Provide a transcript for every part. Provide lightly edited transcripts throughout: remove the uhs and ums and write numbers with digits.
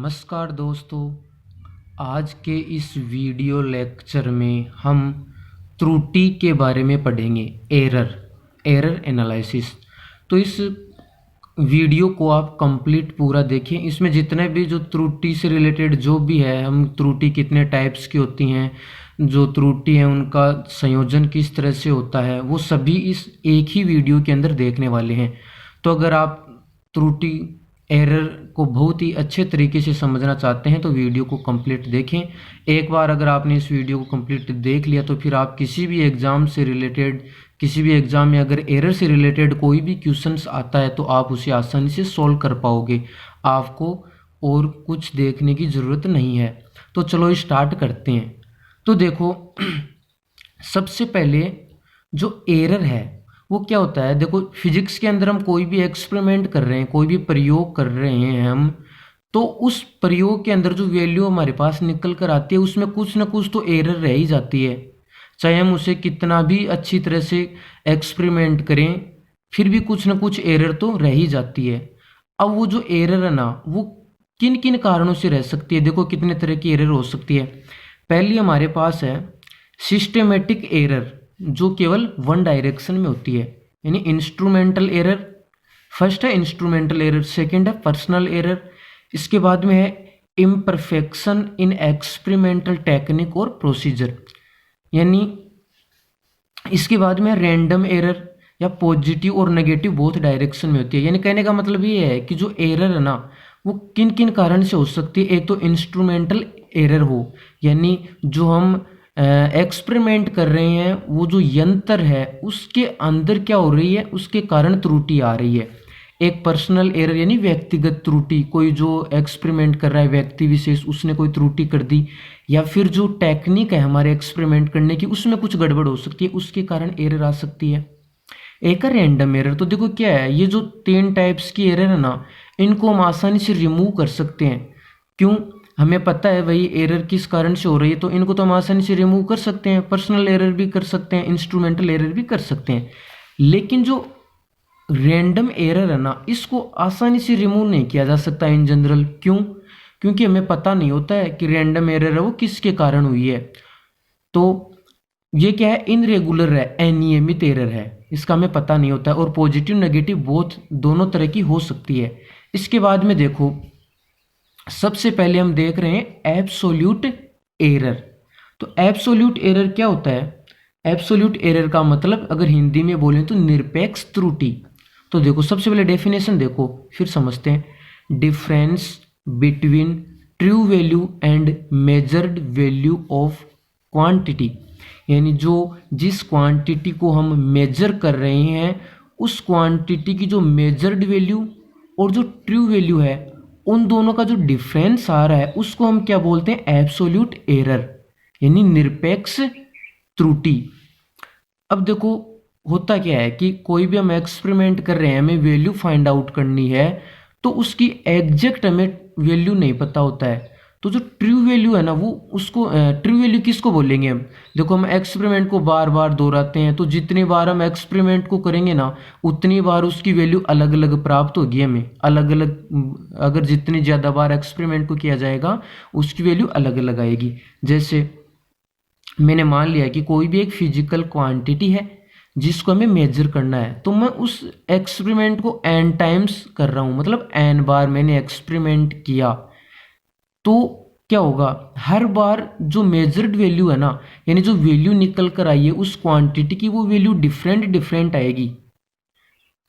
नमस्कार दोस्तों। आज के इस वीडियो लेक्चर में हम त्रुटि के बारे में पढ़ेंगे। Error analysis. तो इस वीडियो को आप कंप्लीट पूरा देखें। इसमें जितने भी जो त्रुटि से रिलेटेड जो भी है, हम त्रुटि कितने टाइप्स की होती हैं, जो त्रुटि है उनका संयोजन किस तरह से होता है, वो सभी इस एक ही वीडियो के अंदर देखने वाले हैं। तो अगर आप त्रुटि एरर को बहुत ही अच्छे तरीके से समझना चाहते हैं तो वीडियो को कंप्लीट देखें। एक बार अगर आपने इस वीडियो को कंप्लीट देख लिया तो फिर आप किसी भी एग्ज़ाम से रिलेटेड, किसी भी एग्ज़ाम में अगर एरर से रिलेटेड कोई भी क्वेश्चंस आता है तो आप उसे आसानी से सॉल्व कर पाओगे। आपको और कुछ देखने की ज़रूरत नहीं है। तो चलो स्टार्ट करते हैं। तो देखो सबसे पहले जो एरर है वो क्या होता है। देखो फिजिक्स के अंदर हम कोई भी एक्सपेरिमेंट कर रहे हैं, कोई भी प्रयोग कर रहे हैं हम, तो उस प्रयोग के अंदर जो वैल्यू हमारे पास निकल कर आती है उसमें कुछ ना कुछ तो एरर रह ही जाती है। चाहे हम उसे कितना भी अच्छी तरह से एक्सपेरिमेंट करें फिर भी कुछ ना कुछ एरर तो रह ही जाती है। अब वो जो एरर है ना वो किन किन कारणों से रह सकती है। देखो कितने तरह की एरर हो सकती है। पहली हमारे पास है सिस्टेमेटिक एरर, जो केवल वन डायरेक्शन में होती है, यानी इंस्ट्रूमेंटल एरर। फर्स्ट है इंस्ट्रूमेंटल एरर, सेकंड है पर्सनल एरर, इसके बाद में है इम्परफेक्शन इन एक्सपेरिमेंटल टेक्निक और प्रोसीजर, यानी इसके बाद में रैंडम एरर या पॉजिटिव और नेगेटिव बोथ डायरेक्शन में होती है। यानी कहने का मतलब ये है कि जो एरर है ना वो किन किन कारण से हो सकती है। एक तो इंस्ट्रूमेंटल एरर हो, यानी जो हम एक्सपेरिमेंट कर रहे हैं वो जो यंत्र है उसके अंदर क्या हो रही है उसके कारण त्रुटि आ रही है। एक पर्सनल एरर यानी व्यक्तिगत त्रुटि, कोई जो एक्सपेरिमेंट कर रहा है व्यक्ति विशेष उसने कोई त्रुटि कर दी, या फिर जो टेक्निक है हमारे एक्सपेरिमेंट करने की उसमें कुछ गड़बड़ हो सकती है, उसके कारण एरर आ सकती है। एक है रैंडम एरर। तो देखो क्या है, ये जो 3 टाइप्स की एरर है ना इनको हम आसानी से रिमूव कर सकते हैं। क्यों? हमें पता है वही एरर किस कारण से हो रही है, तो इनको तो हम आसानी से रिमूव कर सकते हैं। पर्सनल एरर भी कर सकते हैं, इंस्ट्रूमेंटल एरर भी कर सकते हैं। लेकिन जो रैंडम एरर है ना इसको आसानी से रिमूव नहीं किया जा सकता इन जनरल। क्यों? क्योंकि हमें पता नहीं होता है कि रैंडम एरर है वो किसके कारण हुई है। तो ये क्या है, इनरेगुलर है, अनियमित एरर है, इसका हमें पता नहीं होता है। और पॉजिटिव नेगेटिव बोथ दोनों तरह की हो सकती है। इसके बाद में देखो सबसे पहले हम देख रहे हैं एब्सोल्यूट एरर। तो एब्सोल्यूट एरर क्या होता है? एब्सोल्यूट एरर का मतलब अगर हिंदी में बोलें तो निरपेक्ष त्रुटि। तो देखो सबसे पहले डेफिनेशन देखो फिर समझते हैं। Difference between true value and measured value of quantity, यानी जो जिस क्वांटिटी को हम मेजर कर रहे हैं उस क्वांटिटी की जो मेजर्ड वैल्यू और जो ट्रू वैल्यू है उन दोनों का जो डिफरेंस आ रहा है उसको हम क्या बोलते हैं? एब्सोल्यूट एरर, यानी निरपेक्ष त्रुटि। अब देखो होता क्या है कि कोई भी हम एक्सपेरिमेंट कर रहे हैं, हमें वैल्यू फाइंड आउट करनी है, तो उसकी एग्जैक्ट हमें वैल्यू नहीं पता होता है। तो जो ट्रू वैल्यू है ना वो उसको ट्रू वैल्यू किसको बोलेंगे हम? देखो हम एक्सपेरिमेंट को बार बार दोहराते हैं, तो जितनी बार हम एक्सपेरिमेंट को करेंगे ना उतनी बार उसकी वैल्यू अलग अलग प्राप्त होगी हमें। अलग अलग अगर जितनी ज़्यादा बार एक्सपेरिमेंट को किया जाएगा उसकी वैल्यू अलग अलग आएगी। जैसे मैंने मान लिया कि कोई भी एक फिजिकल क्वांटिटी है जिसको हमें मेजर करना है, तो मैं उस एक्सपेरिमेंट को n टाइम्स कर रहा हूँ, मतलब n बार मैंने एक्सपेरिमेंट किया। तो क्या होगा, हर बार जो मेजर्ड वैल्यू है ना, यानी जो वैल्यू निकल कर आई है उस क्वांटिटी की, वो वैल्यू डिफरेंट आएगी।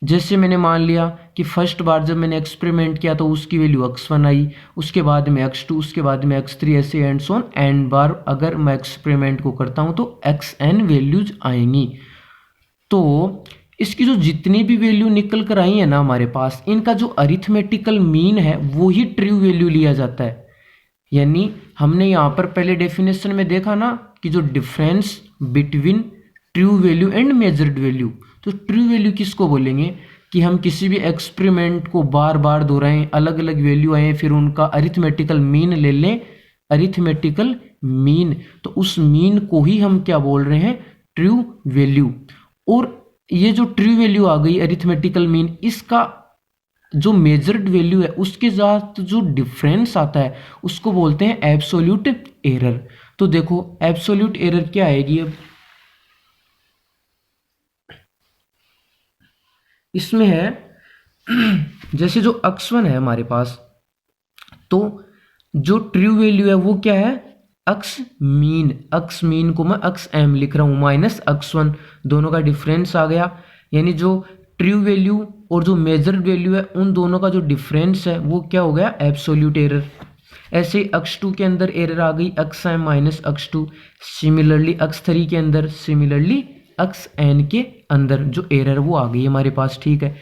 जैसे मैंने मान लिया कि फर्स्ट बार जब मैंने एक्सपेरिमेंट किया तो उसकी वैल्यू x1 आई, उसके बाद में x2, उसके बाद में x3, ऐसे एंड सो ऑन n बार अगर मैं एक्सपेरिमेंट को करता हूं तो xn वैल्यूज आएंगी। तो इसकी जो जितनी भी वैल्यू निकल कर आई है ना हमारे पास, इनका जो अरिथमेटिकल मीन है वो ही ट्रू वैल्यू लिया जाता है। यानी हमने यहाँ पर पहले डेफिनेशन में देखा ना कि जो difference between true value and measured value, तो ट्रू वैल्यू किसको बोलेंगे कि हम किसी भी एक्सपेरिमेंट को बार बार दोहराएं, अलग अलग वैल्यू आए, फिर उनका अरिथमेटिकल मीन ले लें, अरिथमेटिकल मीन, तो उस मीन को ही हम क्या बोल रहे हैं? True value. और ये जो ट्रू वैल्यू आ गई अरिथमेटिकल मीन, इसका जो मेजर्ड वैल्यू है उसके साथ जो डिफरेंस आता है उसको बोलते हैं एब्सोल्यूट एरर। तो देखो एब्सोल्यूट एरर क्या आएगी अब, इसमें है जैसे जो x1 है हमारे पास, तो जो ट्रू वैल्यू है वो क्या है, अक्स मीन को मैं अक्स एम लिख रहा हूं माइनस x1, दोनों का डिफरेंस आ गया। यानी जो ट्रू वैल्यू और जो मेजर्ड वैल्यू है उन दोनों का जो डिफरेंस है वो क्या हो गया, एब्सोल्यूट एरर। ऐसे ही x2 के अंदर एरर आ गई x m minus x2, similarly x3 के अंदर, सिमिलरली एक्स एन के अंदर जो एरर वो आ गई हमारे पास, ठीक है।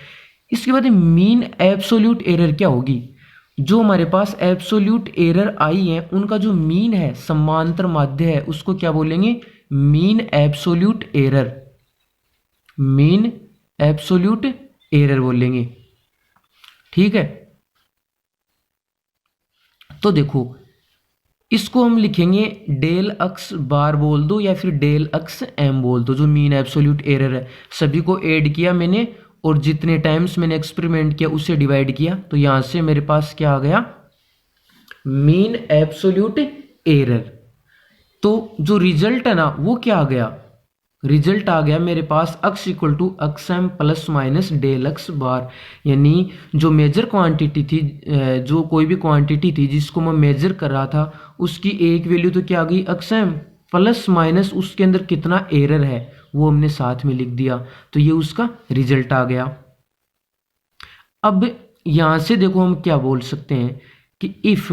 इसके बाद मीन एब्सोल्यूट एरर क्या होगी, जो हमारे पास एब्सोल्यूट एरर आई है उनका जो मीन है, समांतर माध्य है, उसको क्या बोलेंगे, mean absolute error, mean absolute error बोलेंगे, ठीक है। तो देखो इसको हम लिखेंगे डेल अक्स बार बोल दो या फिर डेल अक्स एम बोल दो, जो मीन एब्सोल्यूट एरर है। सभी को ऐड किया मैंने और जितने टाइम्स मैंने एक्सपेरिमेंट किया उससे डिवाइड किया, तो यहां से मेरे पास क्या आ गया, मीन एब्सोल्यूट एरर। तो जो रिजल्ट है ना वो क्या आ गया, रिजल्ट आ गया मेरे पास x equal to x m plus minus del x bar. यानी जो मेजर क्वांटिटी थी, जो कोई भी क्वांटिटी थी जिसको मैं मेजर कर रहा था, उसकी एक वैल्यू तो क्या आ गई एक्स एम, प्लस माइनस उसके अंदर कितना एरर है वो हमने साथ में लिख दिया, तो ये उसका रिजल्ट आ गया। अब यहां से देखो हम क्या बोल सकते हैं कि if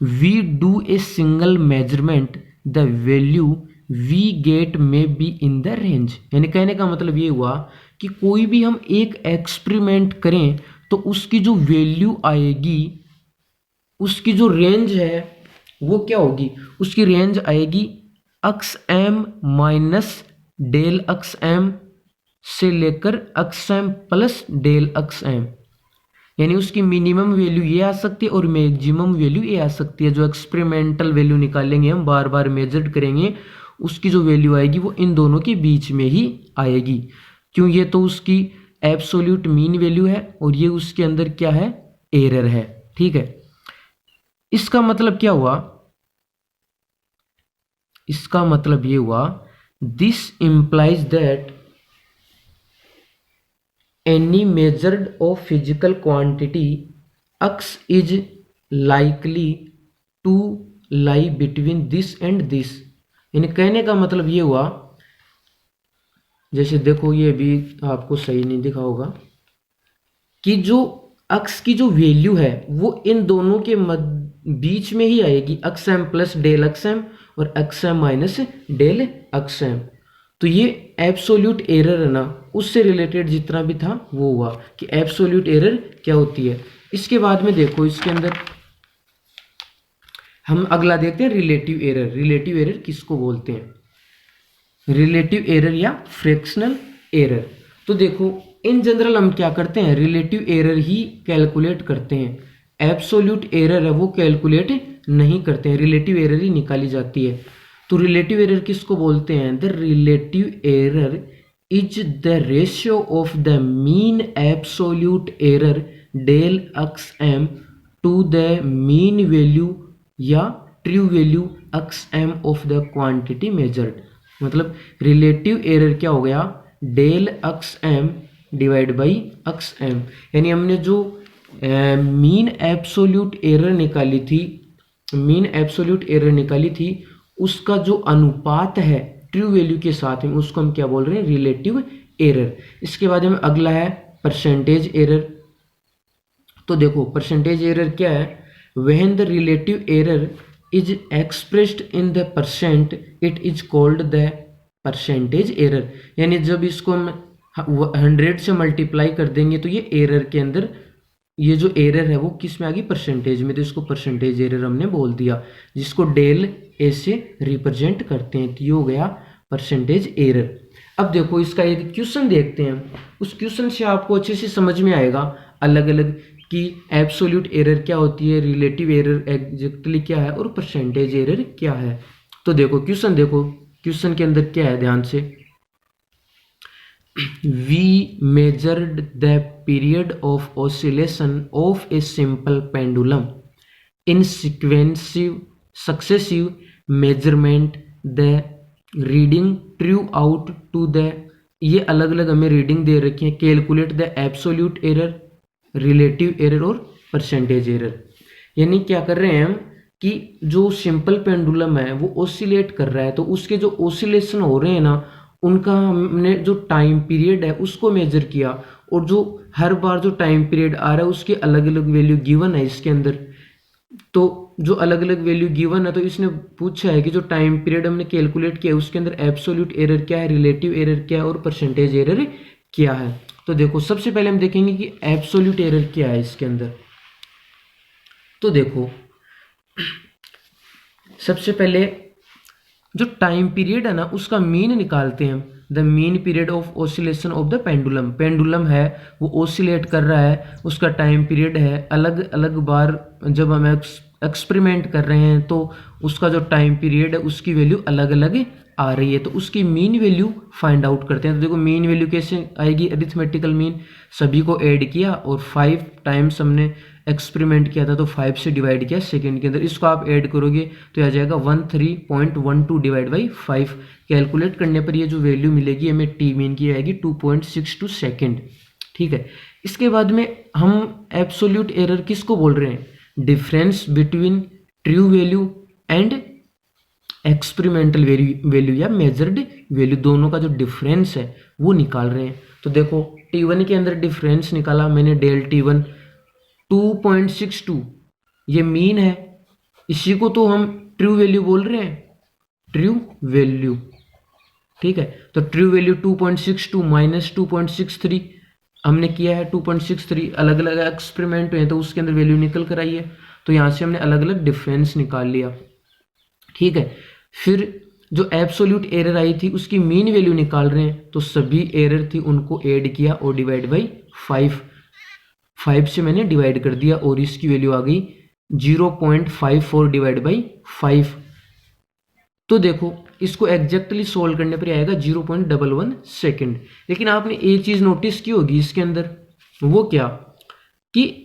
we do a single measurement the value we get may be in the range. यानी कहने का मतलब ये हुआ कि कोई भी हम एक एक्सपेरिमेंट करें तो उसकी जो वैल्यू आएगी, उसकी जो रेंज है वो क्या होगी, उसकी रेंज आएगी x m minus del x m से लेकर x m plus del x M. यानी उसकी मिनिमम वैल्यू ये आ सकती है और मैक्सिमम वैल्यू ये आ सकती है। जो एक्सपेरिमेंटल वैल्यू निकालेंगे हम, बार बार मेजर करेंगे, उसकी जो वैल्यू आएगी वो इन दोनों के बीच में ही आएगी। क्यों, ये तो उसकी एब्सोल्यूट मीन वैल्यू है और ये उसके अंदर क्या है, एरर है, ठीक है। इसका मतलब क्या हुआ, इसका मतलब ये हुआ this implies that any measured of physical quantity x is likely to lie between this and this। यानी कहने का मतलब ये हुआ, जैसे देखो ये भी आपको सही नहीं दिखा होगा, कि जो x की जो वैल्यू है वो इन दोनों के बीच में ही आएगी, x m plus del x m और x m minus del x m. तो ये एब्सोल्यूट एरर है ना, उससे रिलेटेड जितना भी था वो हुआ कि एब्सोल्यूट एरर क्या होती है। इसके बाद में देखो इसके अंदर हम अगला देखते हैं रिलेटिव एरर। रिलेटिव एरर किसको बोलते हैं, रिलेटिव एरर या फ्रैक्शनल एरर। तो देखो इन जनरल हम क्या करते हैं, रिलेटिव एरर ही कैलकुलेट करते हैं, एब्सोल्यूट एरर है वो कैलकुलेट नहीं करते हैं, रिलेटिव एरर ही निकाली जाती है। तो रिलेटिव एरर किसको बोलते हैं, the relative error is the ratio of the mean absolute error del x M to the mean value या true value X M of the quantity measured. मतलब रिलेटिव एरर क्या हो गया, del x M divide by X M. यानी हमने जो mean absolute error निकाली थी, मीन एब्सोल्यूट एरर निकाली थी, उसका जो अनुपात है ट्रू वैल्यू के साथ में, उसको हम क्या बोल रहे हैं, रिलेटिव एरर। इसके बाद में अगला है परसेंटेज एरर। तो देखो परसेंटेज एरर क्या है, when the relative error is expressed in the percent it is called the percentage error. यानी जब इसको हम 100 से मल्टीप्लाई कर देंगे तो ये एरर के अंदर, ये जो एरर है वो किस में आ गई, परसेंटेज में, तो इसको परसेंटेज एरर हमने बोल दिया, जिसको डेल ए से रिप्रेजेंट करते हैं, तो ये हो गया परसेंटेज एरर। अब देखो इसका एक क्वेश्चन देखते हैं, उस क्वेश्चन से आपको अच्छे से समझ में आएगा अलग अलग कि एब्सोल्यूट एरर क्या होती है, रिलेटिव एरर एग्जैक्टली क्या है और परसेंटेज एरर क्या है। तो देखो क्वेश्चन, देखो क्वेश्चन के अंदर क्या है, ध्यान से we measured the period of oscillation of a simple pendulum in successive measurement the reading true out to the, ये अलग अलग हमें रीडिंग दे रखी है, calculate the absolute error, relative error और परसेंटेज एरर। यानी क्या कर रहे हैं हम कि जो सिंपल पेंडुलम है वो ओसिलेट कर रहा है, तो उसके जो ओसिलेशन हो रहे हैं ना, उनका हमने जो टाइम पीरियड है उसको मेजर किया, और जो हर बार जो टाइम पीरियड आ रहा है उसके अलग अलग वैल्यू गिवन है इसके अंदर। तो जो अलग अलग वैल्यू गिवन है, तो इसने पूछा है कि जो टाइम पीरियड हमने कैलकुलेट किया उसके अंदर एब्सोल्यूट एरर क्या है, रिलेटिव एरर क्या है और परसेंटेज एरर क्या है। तो देखो सबसे पहले हम देखेंगे कि एब्सोल्यूट एरर क्या है इसके अंदर। तो देखो सबसे पहले जो टाइम पीरियड है ना उसका मीन निकालते हैं हम। The mean period of oscillation of the pendulum, pendulum है वो ऑसिलेट कर रहा है, उसका टाइम पीरियड है, अलग अलग बार जब हम एक्सपेरिमेंट कर रहे हैं तो उसका जो टाइम पीरियड है उसकी वैल्यू अलग अलग आ रही है, तो उसकी मीन वैल्यू फाइंड आउट करते हैं। तो देखो मीन वैल्यू कैसे आएगी, अरिथमेटिकल मीन, सभी को ऐड किया और 5 टाइम्स हमने एक्सपेरिमेंट किया था तो 5 से डिवाइड किया सेकंड के अंदर, इसको आप ऐड करोगे तो आ जाएगा 13.12 डिवाइड बाई 5। कैलकुलेट करने पर ये जो वैल्यू मिलेगी हमें टी मीन की आएगी 2.62 सेकेंड। ठीक है, इसके बाद में हम एब्सोल्यूट एरर किसको बोल रहे हैं, difference between true value and experimental value या मेजर्ड वैल्यू, दोनों का जो डिफरेंस है वो निकाल रहे हैं। तो देखो T1 के अंदर डिफरेंस निकाला मैंने, डेल T1 2.62, ये मीन है, इसी को तो हम ट्रू वैल्यू बोल रहे हैं, ट्रू वैल्यू। ठीक है, तो ट्रू वैल्यू 2.62 माइनस 2.63 हमने किया है, 2.63 अलग अलग एक्सपेरिमेंट हुए हैं तो उसके अंदर वैल्यू निकल कर आई है, तो यहाँ से हमने अलग अलग डिफरेंस निकाल लिया। ठीक है, फिर जो एब्सोल्यूट एरर आई थी उसकी मीन वैल्यू निकाल रहे हैं, तो सभी एरर थी उनको ऐड किया और डिवाइड बाई 5 से मैंने डिवाइड कर दिया और इसकी वैल्यू आ गई 0.54 डिवाइड बाई 5। तो देखो इसको एग्जैक्टली सोल्व करने पर आएगा 0.11 सेकेंड। लेकिन आपने एक चीज नोटिस की होगी इसके अंदर, वो क्या कि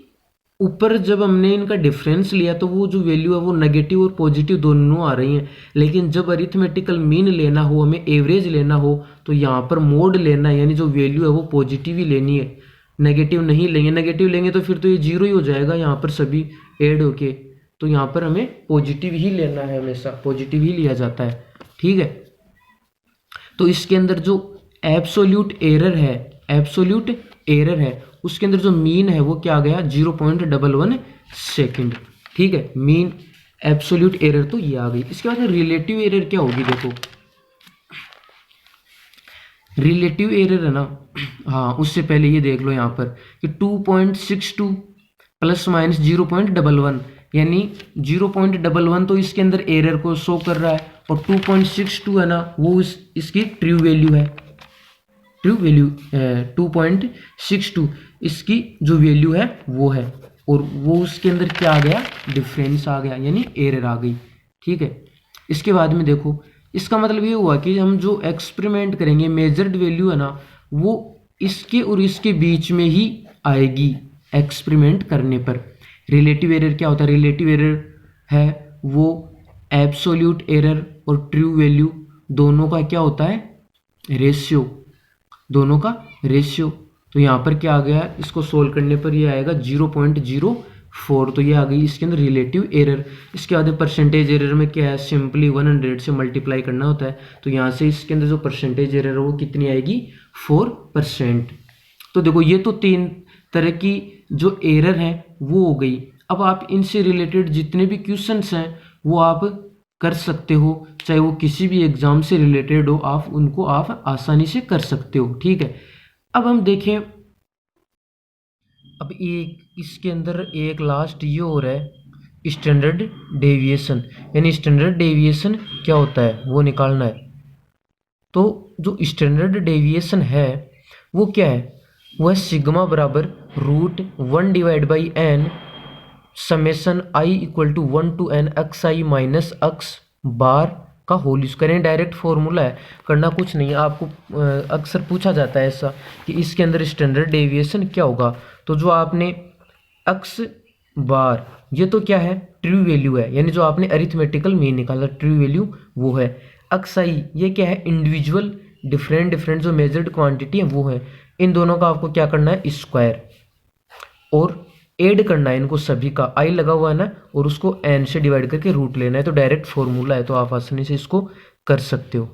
ऊपर जब हमने इनका डिफरेंस लिया तो वो जो वैल्यू है वो नेगेटिव और पॉजिटिव दोनों आ रही हैं, लेकिन जब अरिथमेटिकल मीन लेना हो, हमें एवरेज लेना हो, तो यहाँ पर मोड लेना है, यानी जो वैल्यू है वो पॉजिटिव ही लेनी है, नेगेटिव नहीं लेंगे। नेगेटिव लेंगे तो फिर तो ये जीरो ही हो जाएगा यहाँ पर सभी ऐड होके, तो यहाँ पर हमें पॉजिटिव ही लेना है, हमेशा पॉजिटिव ही लिया जाता है। ठीक है, तो इसके अंदर जो एब्सोल्यूट एरर है, एब्सोल्यूट एरर है उसके अंदर जो मीन है वो क्या आ गया 0.11 सेकेंड। ठीक है, मीन एब्सोल्यूट एरर तो ये आ गई। इसके बाद रिलेटिव एरर क्या होगी, देखो रिलेटिव एरर है ना, हाँ उससे पहले ये देख लो यहाँ पर कि 2.62 प्लस माइनस 0.11, यानी 0.11 तो इसके अंदर एरर को शो कर रहा है, और 2.62 है ना वो इसकी ट्रू वैल्यू है, ट्रू वैल्यू 2.62 इसकी जो वैल्यू है वो है, और वो उसके अंदर क्या आ गया, डिफरेंस आ गया, यानी एरर आ गई। ठीक है, इसके बाद में देखो इसका मतलब ये हुआ कि हम जो एक्सपेरिमेंट करेंगे मेजर्ड वैल्यू है ना वो इसके और इसके बीच में ही आएगी एक्सपेरिमेंट करने पर। रिलेटिव एरर क्या होता है, रिलेटिव एरर है वो एब्सोल्यूट एरर और ट्रू वैल्यू दोनों का क्या होता है, रेशियो, दोनों का रेशियो। तो यहाँ पर क्या आ गया, इसको सोल्व करने पर ये आएगा 0.04, तो ये आ गई इसके अंदर रिलेटिव एरर। इसके बाद परसेंटेज एरर में क्या है, सिंपली 100 से मल्टीप्लाई करना होता है, तो यहाँ से इसके अंदर जो परसेंटेज एरर है वो कितनी आएगी 4%। तो देखो ये तो 3 तरह की जो एरर है वो हो गई। अब आप इनसे रिलेटेड जितने भी क्वेश्चंस हैं वो आप कर सकते हो, चाहे वो किसी भी एग्जाम से रिलेटेड हो, आप उनको आप आसानी से कर सकते हो। ठीक है, अब हम देखें, अब एक इसके अंदर एक लास्ट ये हो रहा है स्टैंडर्ड डेविएशन, यानी स्टैंडर्ड डेविएशन क्या होता है वो निकालना है। तो जो स्टैंडर्ड डेविएशन है वो क्या है, वह सिग्मा बराबर √1 divide by n summation i equal to 1 to n xi minus x bar का होल स्क्वायर। डायरेक्ट फॉर्मूला है, करना कुछ नहीं है आपको। अक्सर पूछा जाता है ऐसा कि इसके अंदर स्टैंडर्ड डेविएशन क्या होगा। तो जो आपने एक्स बार, ये तो क्या है, ट्रू वैल्यू है, यानी जो आपने अरिथमेटिकल मीन निकाला ट्रू वैल्यू वो है। एक्सआई ये क्या है, इंडिविजुअल डिफरेंट डिफरेंट जो मेजर्ड क्वांटिटी है वो है। इन दोनों का आपको क्या करना है, स्क्वायर, और ऐड करना है इनको सभी का, आई लगा हुआ है ना, और उसको एन से डिवाइड करके रूट लेना है। तो डायरेक्ट फॉर्मूला है, तो आप आसानी से इसको कर सकते हो।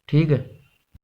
ठीक है।